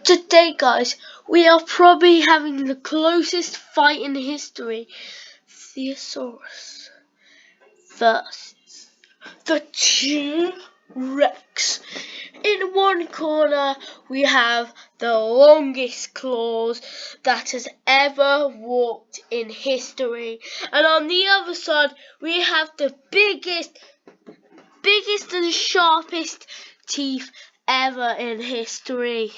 Today, guys, we are probably having the closest fight in history. Theosaurus versus the T-Rex. In one corner, we have the longest claws that has ever walked in history. And on the other side, we have the biggest and sharpest teeth ever in history.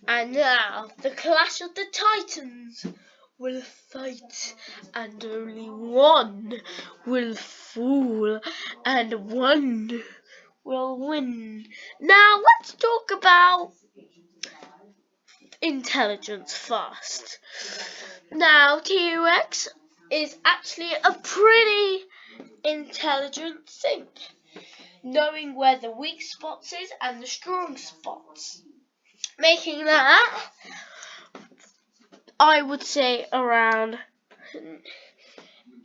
And now, the clash of the titans will fight, and only one will fall, and one will win. Now, let's talk about intelligence first. Now, T-Rex is actually a pretty intelligent thing, knowing where the weak spots is and the strong spots, making that, I would say, around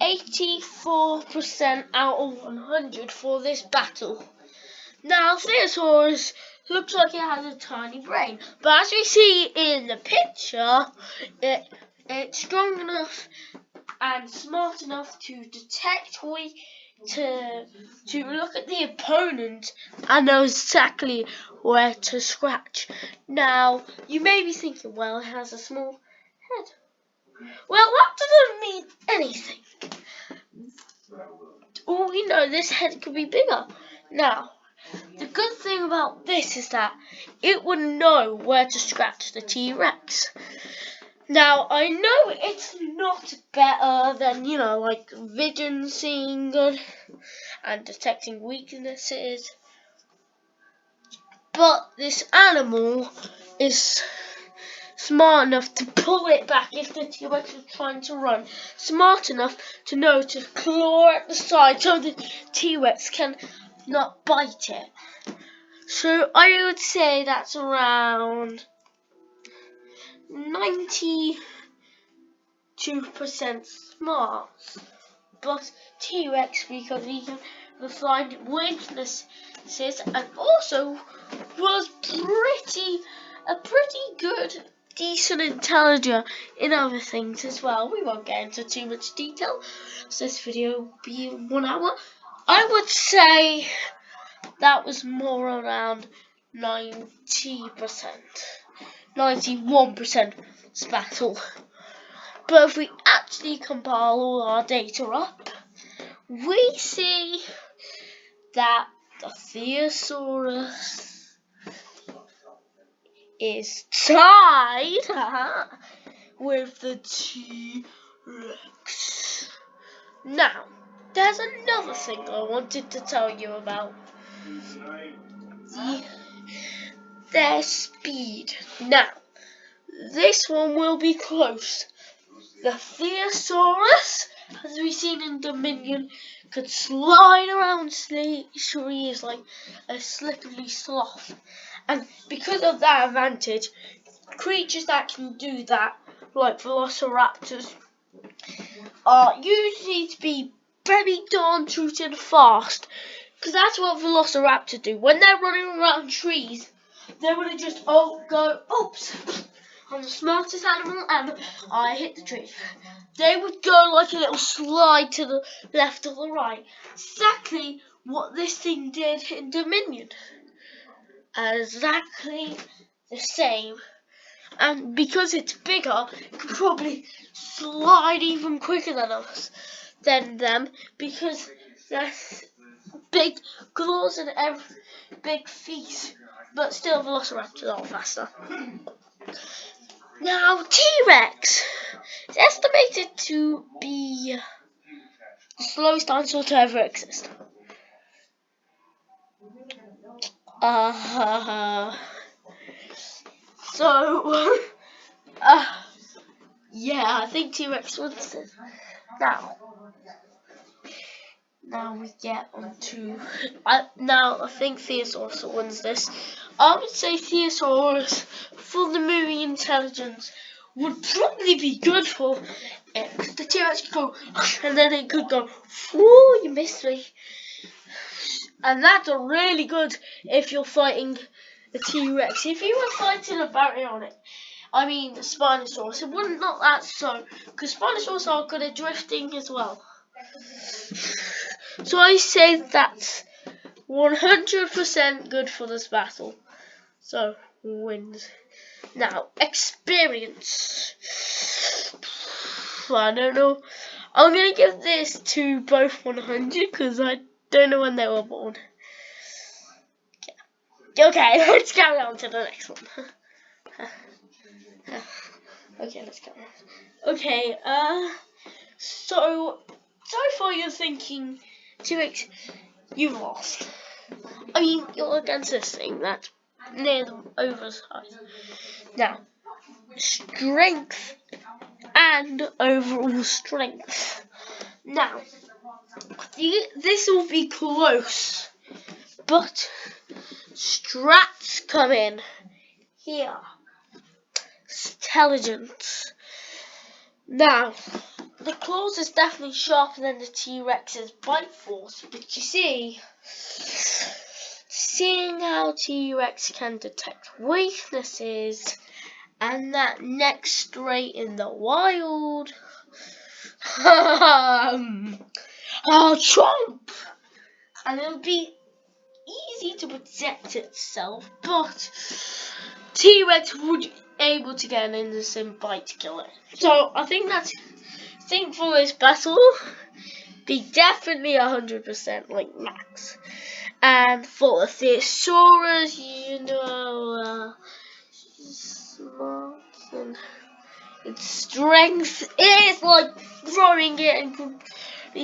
84% out of 100 for this battle. Now, Theosaurus looks like it has a tiny brain, but as we see in the picture, it's strong enough and smart enough to detect to look at the opponent and know exactly where to scratch. Now, you may be thinking, well, it has a small head. Well, that doesn't mean anything. All we know, this head could be bigger. Now, the good thing about this is that it would know where to scratch the T-Rex. Now, I know it's not better than, like vision, seeing good, and detecting weaknesses, but this animal is smart enough to pull it back if the T-Rex is trying to run. Smart enough to know to claw at the side so the T-Rex can not bite it. So I would say that's around 92% smart. But T-Rex, because he can find weaknesses, and also was a pretty good, decent intelligent in other things as well. We won't get into too much detail, so this video will be 1 hour. I would say that was more around 90%, 91% battle. But if we actually compile all our data up, we see that the Theosaurus is tied with the T-Rex. Now, there's another thing I wanted to tell you about. Their speed. Now, this one will be close. The Theosaurus, as we've seen in Dominion, could slide around trees like a slippery sloth. And because of that advantage, creatures that can do that, like velociraptors, are usually to be very darn tootin' fast. Because that's what velociraptors do. When they're running around trees, they would have just go, oops, I'm the smartest animal and I hit the tree. They would go like a little slide to the left or the right. Exactly what this thing did in Dominion. Exactly the same. And because it's bigger, it can probably slide even quicker than them, because there's big claws and big feet. But still, velociraptors are faster. Now, T-Rex is estimated to be the slowest dinosaur to ever exist. Yeah, I think T-Rex wins this. Now we get on to... now, I think Theosaurus wins this. I would say Theosaurus, for the movie intelligence, would probably be good for it. The T-Rex could go, and then it could go, ooh, you missed me. And that's really good if you're fighting the T-Rex. If he was fighting a baryonyx, I mean the Spinosaurus, it wouldn't not that so, because Spinosaurus are good at drifting as well. So I say that's 100% good for this battle. So wins. Now experience. I don't know. I'm gonna give this to both 100 because I don't know when they were born. Okay, let's carry on to the next one. Okay, let's carry on. Okay, so far you're thinking, T-Rex, you've lost. I mean, you're against this thing that's near the oversized. Now, strength and overall strength. Now, this will be close, but strats come in here. Intelligence. Now, the claws is definitely sharper than the T-Rex's bite force, but you see, seeing how T-Rex can detect weaknesses and that neck straight in the wild, I'll chomp, and it'll be easy to protect itself, but T-Rex would be able to get an innocent bite to kill it. So I think for this battle, be definitely 100% like max. And for the Thesaurus, you know, smart and its strength is like throwing it and could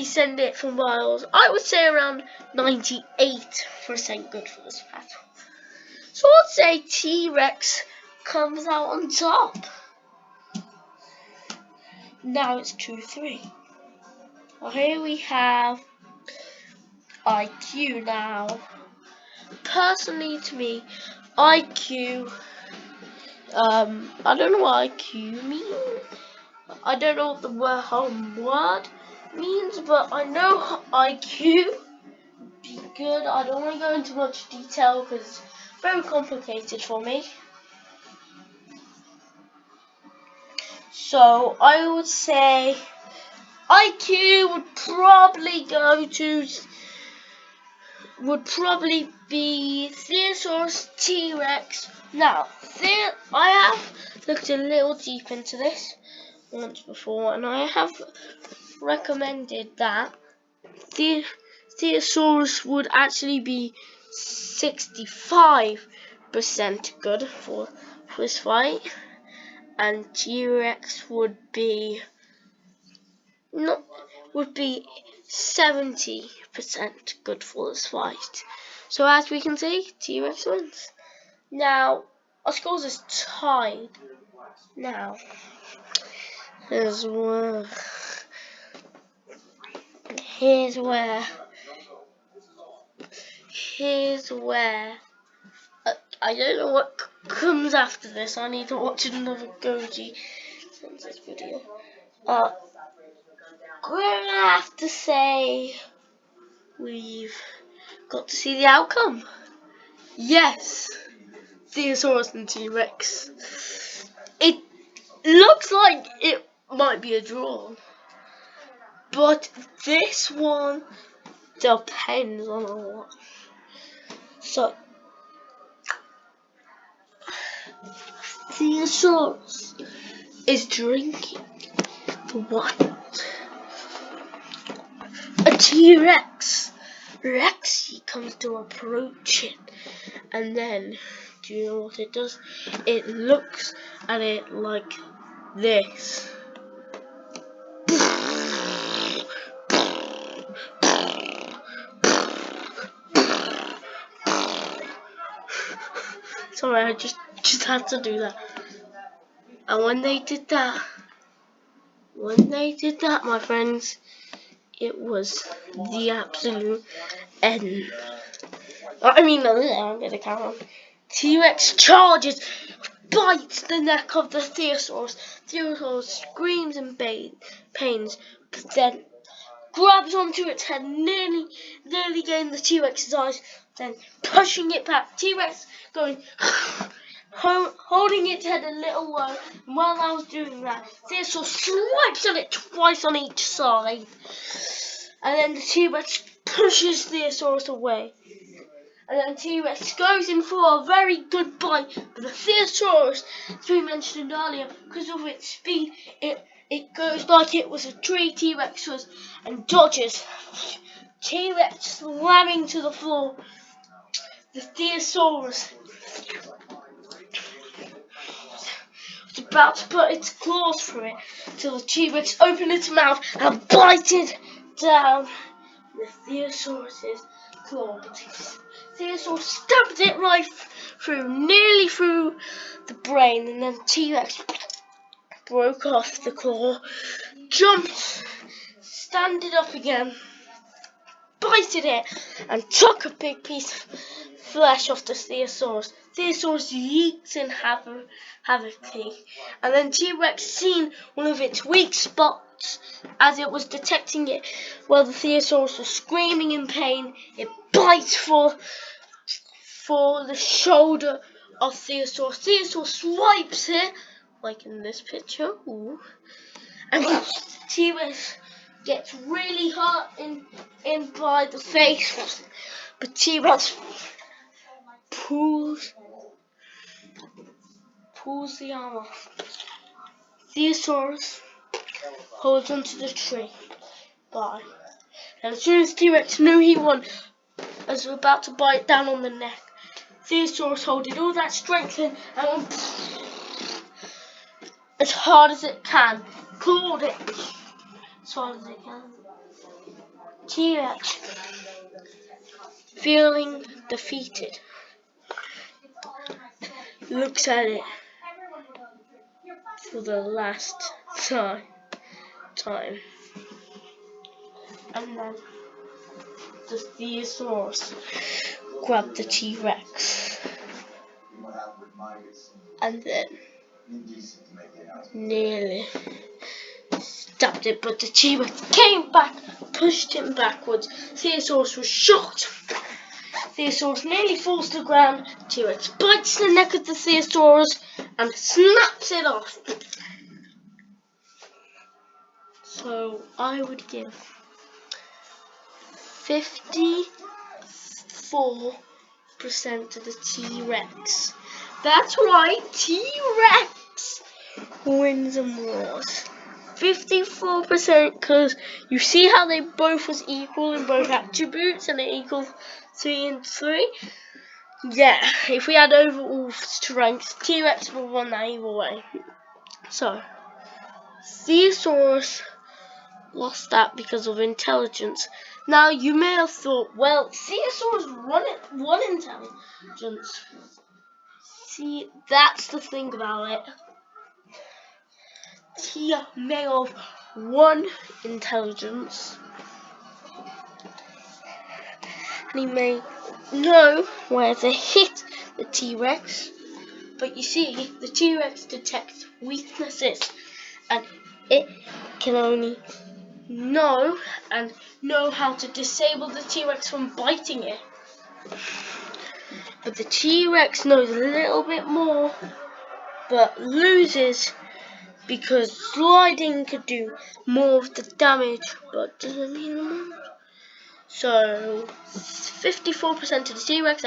send it for miles. I would say around 98% good for this battle. So I'd say T-Rex comes out on top. Now it's 2-3. Well, here we have IQ now. Personally, to me, IQ, I don't know what IQ means. I don't know what the word means, but I know IQ be good. I don't want to go into much detail because it's very complicated for me. So I would say IQ would probably be Thesaurus, T-Rex. Now, I have looked a little deep into this once before, and I have recommended that Thesaurus would actually be 65% good for this fight, and T-Rex would be 70% good for this fight. So as we can see, T-Rex wins. Now, our scores is tied. Now, here's where I don't know what comes after this. I need to watch another Goji since this video. We're gonna have to say we've got to see the outcome. Yes, Thesaurus and T-Rex. It looks like it might be a draw, but this one depends on a lot. So, Thesaurus is drinking what? A T-Rex. Rexy comes to approach it, and then, do you know what it does? It looks at it like this. Sorry, I just had to do that. And when they did that, my friends, it was the absolute end. I'm gonna carry on. T-Rex charges, bites the neck of the Thesaurus. Thesaurus screams in pains, but then grabs onto its head, nearly getting the T-Rex's eyes, then pushing it back. T-Rex going, holding its head a little low, and while I was doing that, Theosaur swipes at it twice on each side, and then the T-Rex pushes Theosaurus away. And then T-Rex goes in for a very good bite, but the Theosaurus, as we mentioned earlier, because of its speed, it goes like it was a tree. T-Rex was, and dodges. T-Rex slamming to the floor. The Theosaurus was about to put its claws through it, till the T-Rex opened its mouth and bited down the Theosaurus's claw. Theosaur stabbed it right through, nearly through the brain, and then T-Rex broke off the claw, jumped, standed up again, bited it, and took a big piece of flesh off the Theosaurus. Theosaurus yeets in havocly, and then T-Rex seen one of its weak spots as it was detecting it. While the Theosaurus was screaming in pain, it bites for the shoulder of Theosaurus. Theosaurus swipes it, like in this picture, ooh, and T-Rex gets really hurt in by the face, but T-Rex pulls the arm off. Theosaurus holds onto the tree. Bye. And as soon as T-Rex knew he won, as we're about to bite down on the neck, Theosaurus holding all that strength in and as hard as it can, clawed it as hard as it can. T-Rex, feeling defeated, looks at it for the last time, and then the Theosaurus grabbed the T-Rex, and then nearly stabbed it, but the T-Rex came back, pushed him backwards. Theosaurus was shocked. Theosaurus nearly falls to the ground. T-Rex bites the neck of the Theosaurus and snaps it off. So I would give 54% to the T-Rex. That's right, T-Rex wins and wars. 54%, because you see how they both was equal in both attributes, and it equals 3 and 3. Yeah, if we had overall strength, T-Rex would have won that either way. So Theosaurus lost that because of intelligence. Now you may have thought, well, Theosaurus won intelligence. See, that's the thing about it. He may have won intelligence, and he may know where to hit the T-Rex, but you see, the T-Rex detects weaknesses, and it can only know how to disable the T-Rex from biting it. But the T-Rex knows a little bit more, but loses because sliding could do more of the damage, but doesn't mean more. So 54% to the T-Rex,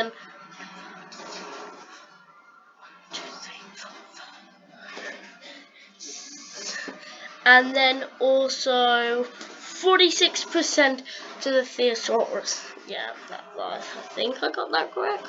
and then also 46% to the Theosaurus. Yeah, I think I got that correct.